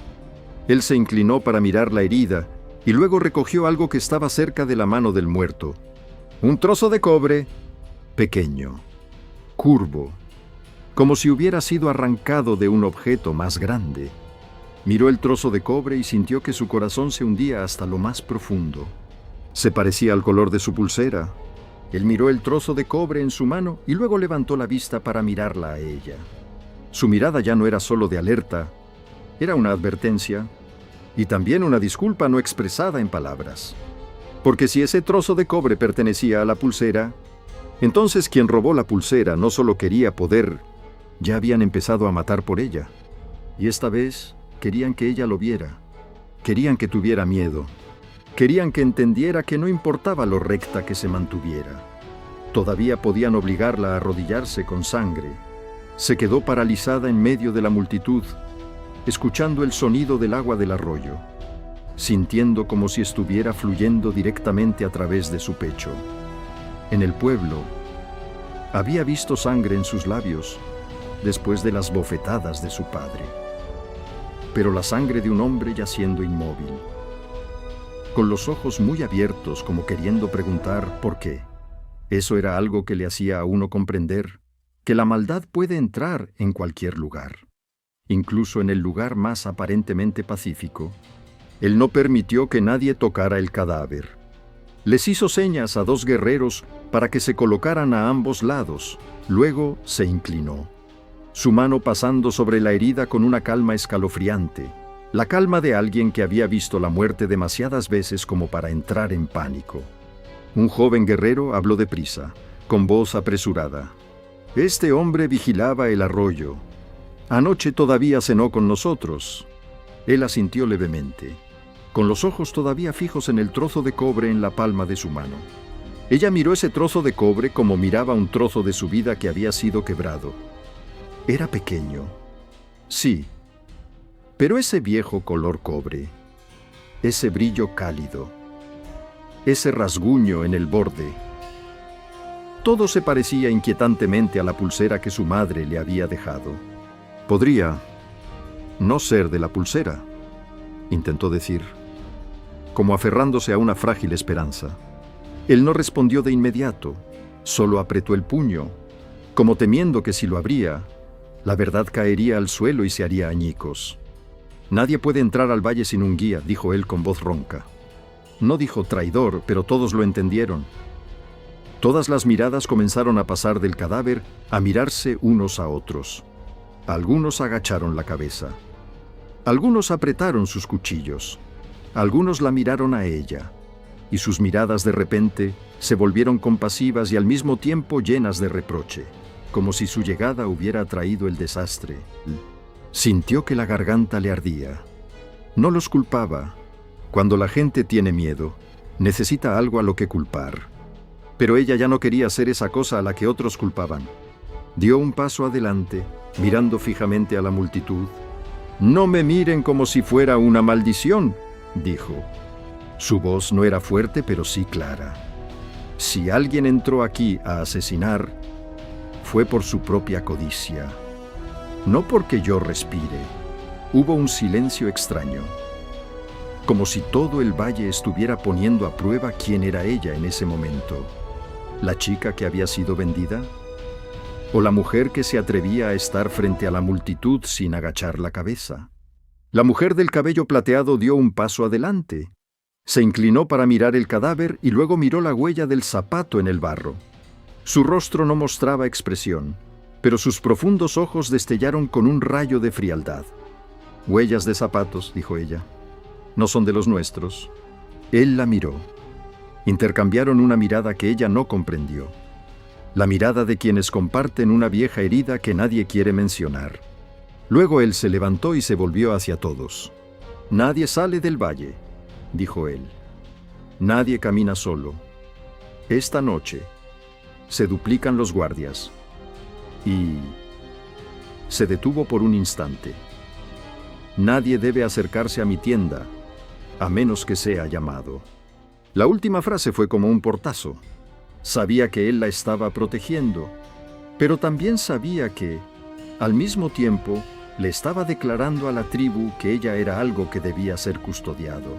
Él se inclinó para mirar la herida y luego recogió algo que estaba cerca de la mano del muerto. Un trozo de cobre, pequeño, curvo, como si hubiera sido arrancado de un objeto más grande. Miró el trozo de cobre y sintió que su corazón se hundía hasta lo más profundo. Se parecía al color de su pulsera. Él miró el trozo de cobre en su mano y luego levantó la vista para mirarla a ella. Su mirada ya no era solo de alerta, era una advertencia y también una disculpa no expresada en palabras. Porque si ese trozo de cobre pertenecía a la pulsera, entonces quien robó la pulsera no solo quería poder, ya habían empezado a matar por ella. Y esta vez querían que ella lo viera, querían que tuviera miedo, querían que entendiera que no importaba lo recta que se mantuviera. Todavía podían obligarla a arrodillarse con sangre. Se quedó paralizada en medio de la multitud, escuchando el sonido del agua del arroyo, sintiendo como si estuviera fluyendo directamente a través de su pecho. En el pueblo, había visto sangre en sus labios después de las bofetadas de su padre. Pero la sangre de un hombre yaciendo inmóvil, con los ojos muy abiertos como queriendo preguntar por qué. Eso era algo que le hacía a uno comprender que la maldad puede entrar en cualquier lugar. Incluso en el lugar más aparentemente pacífico. Él no permitió que nadie tocara el cadáver. Les hizo señas a dos guerreros para que se colocaran a ambos lados. Luego se inclinó, su mano pasando sobre la herida con una calma escalofriante, la calma de alguien que había visto la muerte demasiadas veces como para entrar en pánico. Un joven guerrero habló deprisa, con voz apresurada. Este hombre vigilaba el arroyo. Anoche todavía cenó con nosotros. Él asintió levemente, con los ojos todavía fijos en el trozo de cobre en la palma de su mano. Ella miró ese trozo de cobre como miraba un trozo de su vida que había sido quebrado. Era pequeño, sí, pero ese viejo color cobre, ese brillo cálido, ese rasguño en el borde, todo se parecía inquietantemente a la pulsera que su madre le había dejado. Podría no ser de la pulsera, intentó decir, como aferrándose a una frágil esperanza. Él no respondió de inmediato, solo apretó el puño, como temiendo que si lo abría, la verdad caería al suelo y se haría añicos. Nadie puede entrar al valle sin un guía, dijo él con voz ronca. No dijo traidor, pero todos lo entendieron. Todas las miradas comenzaron a pasar del cadáver a mirarse unos a otros. Algunos agacharon la cabeza. Algunos apretaron sus cuchillos. Algunos la miraron a ella. Y sus miradas de repente se volvieron compasivas y al mismo tiempo llenas de reproche, como si su llegada hubiera traído el desastre. Sintió que la garganta le ardía. No los culpaba. Cuando la gente tiene miedo, necesita algo a lo que culpar. Pero ella ya no quería ser esa cosa a la que otros culpaban. Dio un paso adelante, mirando fijamente a la multitud. «No me miren como si fuera una maldición», dijo. Su voz no era fuerte, pero sí clara. Si alguien entró aquí a asesinar, fue por su propia codicia. No porque yo respire. Hubo un silencio extraño, como si todo el valle estuviera poniendo a prueba quién era ella en ese momento. ¿La chica que había sido vendida? ¿O la mujer que se atrevía a estar frente a la multitud sin agachar la cabeza? La mujer del cabello plateado dio un paso adelante. Se inclinó para mirar el cadáver y luego miró la huella del zapato en el barro. Su rostro no mostraba expresión, pero sus profundos ojos destellaron con un rayo de frialdad. «Huellas de zapatos», dijo ella. «No son de los nuestros». Él la miró. Intercambiaron una mirada que ella no comprendió. la mirada de quienes comparten una vieja herida que nadie quiere mencionar. Luego él se levantó y se volvió hacia todos. «Nadie sale del valle», dijo él. «Nadie camina solo. Esta noche se duplican los guardias». Y se detuvo por un instante. «Nadie debe acercarse a mi tienda, a menos que sea llamado». La última frase fue como un portazo. Sabía que él la estaba protegiendo, pero también sabía que, al mismo tiempo, le estaba declarando a la tribu que ella era algo que debía ser custodiado.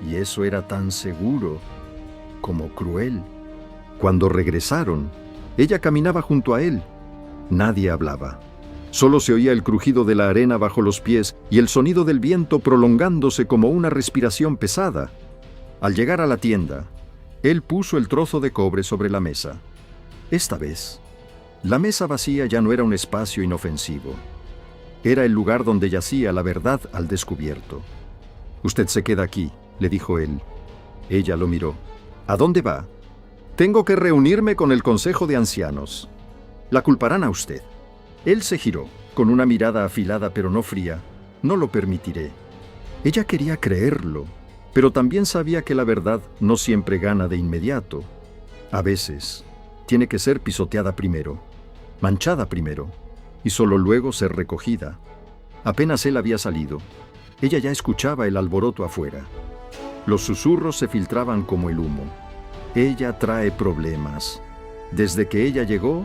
Y eso era tan seguro como cruel. Cuando regresaron, ella caminaba junto a él. Nadie hablaba. Solo se oía el crujido de la arena bajo los pies y el sonido del viento prolongándose como una respiración pesada. Al llegar a la tienda, él puso el trozo de cobre sobre la mesa. Esta vez, la mesa vacía ya no era un espacio inofensivo. Era el lugar donde yacía la verdad al descubierto. «Usted se queda aquí», le dijo él. Ella lo miró. «¿A dónde va?» «Tengo que reunirme con el Consejo de Ancianos. La culparán a usted». Él se giró, con una mirada afilada pero no fría. «No lo permitiré». Ella quería creerlo, pero también sabía que la verdad no siempre gana de inmediato. A veces, tiene que ser pisoteada primero, manchada primero, y solo luego ser recogida. Apenas él había salido, ella ya escuchaba el alboroto afuera. Los susurros se filtraban como el humo. «Ella trae problemas. Desde que ella llegó,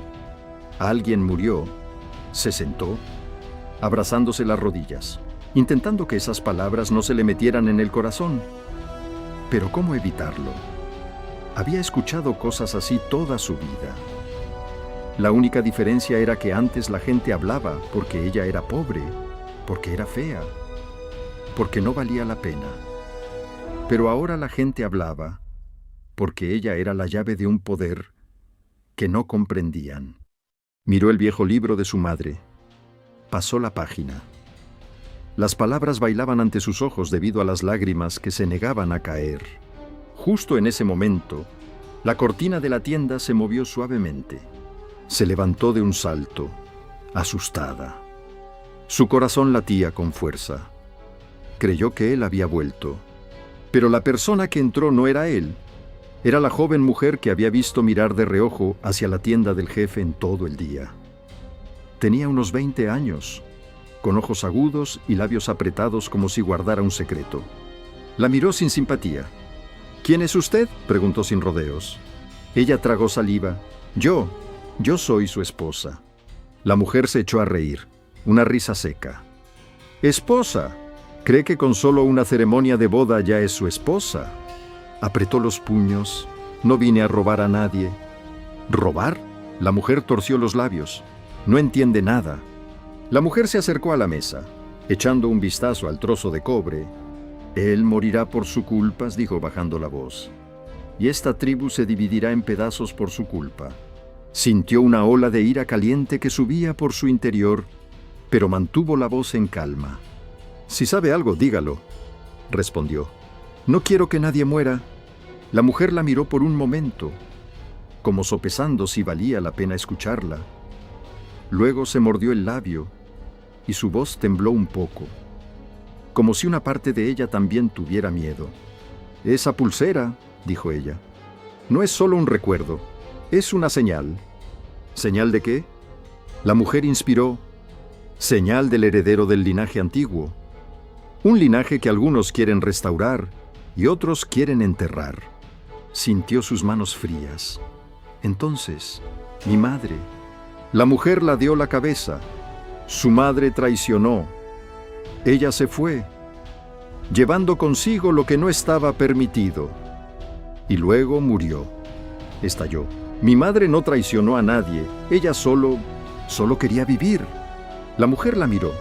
alguien murió». Se sentó, abrazándose las rodillas, intentando que esas palabras no se le metieran en el corazón. Pero ¿cómo evitarlo? Había escuchado cosas así toda su vida. La única diferencia era que antes la gente hablaba porque ella era pobre, porque era fea, porque no valía la pena. Pero ahora la gente hablaba porque ella era la llave de un poder que no comprendían. Miró el viejo libro de su madre. Pasó la página. Las palabras bailaban ante sus ojos debido a las lágrimas que se negaban a caer. Justo en ese momento, la cortina de la tienda se movió suavemente. Se levantó de un salto, asustada. Su corazón latía con fuerza. Creyó que él había vuelto. Pero la persona que entró no era él. Era la joven mujer que había visto mirar de reojo hacia la tienda del jefe en todo el día. Tenía unos 20 años, con ojos agudos y labios apretados como si guardara un secreto. La miró sin simpatía. «¿Quién es usted?», preguntó sin rodeos. Ella tragó saliva. Yo soy su esposa». La mujer se echó a reír, una risa seca. «¿Esposa? ¿Cree que con solo una ceremonia de boda ya es su esposa?». Apretó los puños. «No vine a robar a nadie». «¿Robar?». La mujer torció los labios. «No entiende nada». La mujer se acercó a la mesa, echando un vistazo al trozo de cobre. «Él morirá por su culpa», dijo bajando la voz. «Y esta tribu se dividirá en pedazos por su culpa». Sintió una ola de ira caliente que subía por su interior, pero mantuvo la voz en calma. «Si sabe algo, dígalo», respondió. «No quiero que nadie muera». La mujer la miró por un momento, como sopesando si valía la pena escucharla. Luego se mordió el labio y su voz tembló un poco, como si una parte de ella también tuviera miedo. «Esa pulsera», dijo ella, «no es solo un recuerdo, es una señal». «¿Señal de qué?». La mujer inspiró. «Señal del heredero del linaje antiguo. Un linaje que algunos quieren restaurar y otros quieren enterrar». Sintió sus manos frías. «Entonces, mi madre». La mujer ladeó la cabeza. Su madre traicionó. Ella se fue, llevando consigo lo que no estaba permitido. Y luego murió. Estalló. «Mi madre no traicionó a nadie. Ella solo quería vivir». La mujer la miró,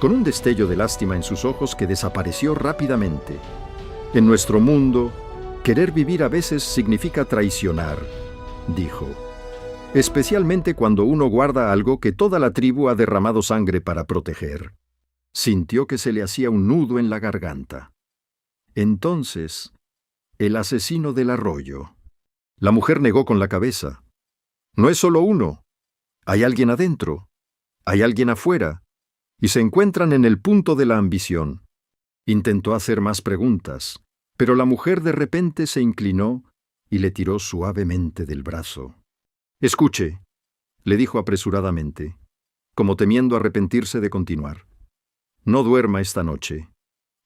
con un destello de lástima en sus ojos que desapareció rápidamente. «En nuestro mundo, querer vivir a veces significa traicionar», dijo. «Especialmente cuando uno guarda algo que toda la tribu ha derramado sangre para proteger». Sintió que se le hacía un nudo en la garganta. Entonces, el asesino del arroyo. La mujer negó con la cabeza. No es solo uno. Hay alguien adentro. Hay alguien afuera. Y se encuentran en el punto de la ambición. Intentó hacer más preguntas, pero la mujer de repente se inclinó y le tiró suavemente del brazo. «Escuche», le dijo apresuradamente, como temiendo arrepentirse de continuar. «No duerma esta noche.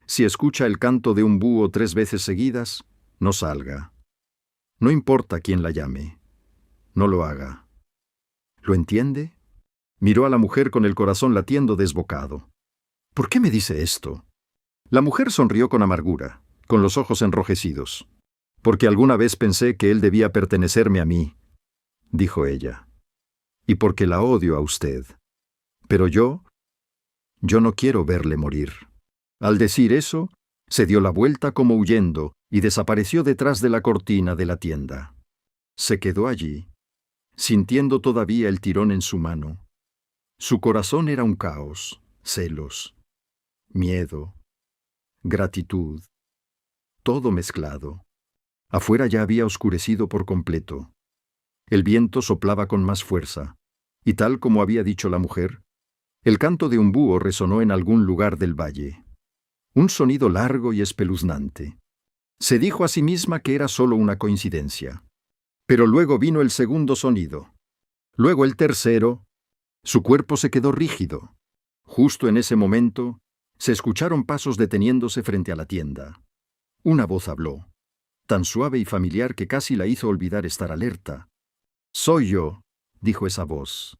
Si escucha el canto de un búho 3 veces seguidas, no salga. No importa quién la llame. No lo haga. ¿Lo entiende?». Miró a la mujer con el corazón latiendo desbocado. «¿Por qué me dice esto?». La mujer sonrió con amargura, con los ojos enrojecidos. «Porque alguna vez pensé que él debía pertenecerme a mí», dijo ella. «Y porque la odio a usted. Pero yo no quiero verle morir». Al decir eso, se dio la vuelta como huyendo y desapareció detrás de la cortina de la tienda. Se quedó allí, sintiendo todavía el tirón en su mano. Su corazón era un caos, celos, miedo, gratitud, todo mezclado. Afuera ya había oscurecido por completo. El viento soplaba con más fuerza, y tal como había dicho la mujer, el canto de un búho resonó en algún lugar del valle. Un sonido largo y espeluznante. Se dijo a sí misma que era solo una coincidencia. Pero luego vino el segundo sonido. Luego el tercero. Su cuerpo se quedó rígido. Justo en ese momento, se escucharon pasos deteniéndose frente a la tienda. Una voz habló, tan suave y familiar que casi la hizo olvidar estar alerta. «Soy yo», dijo esa voz.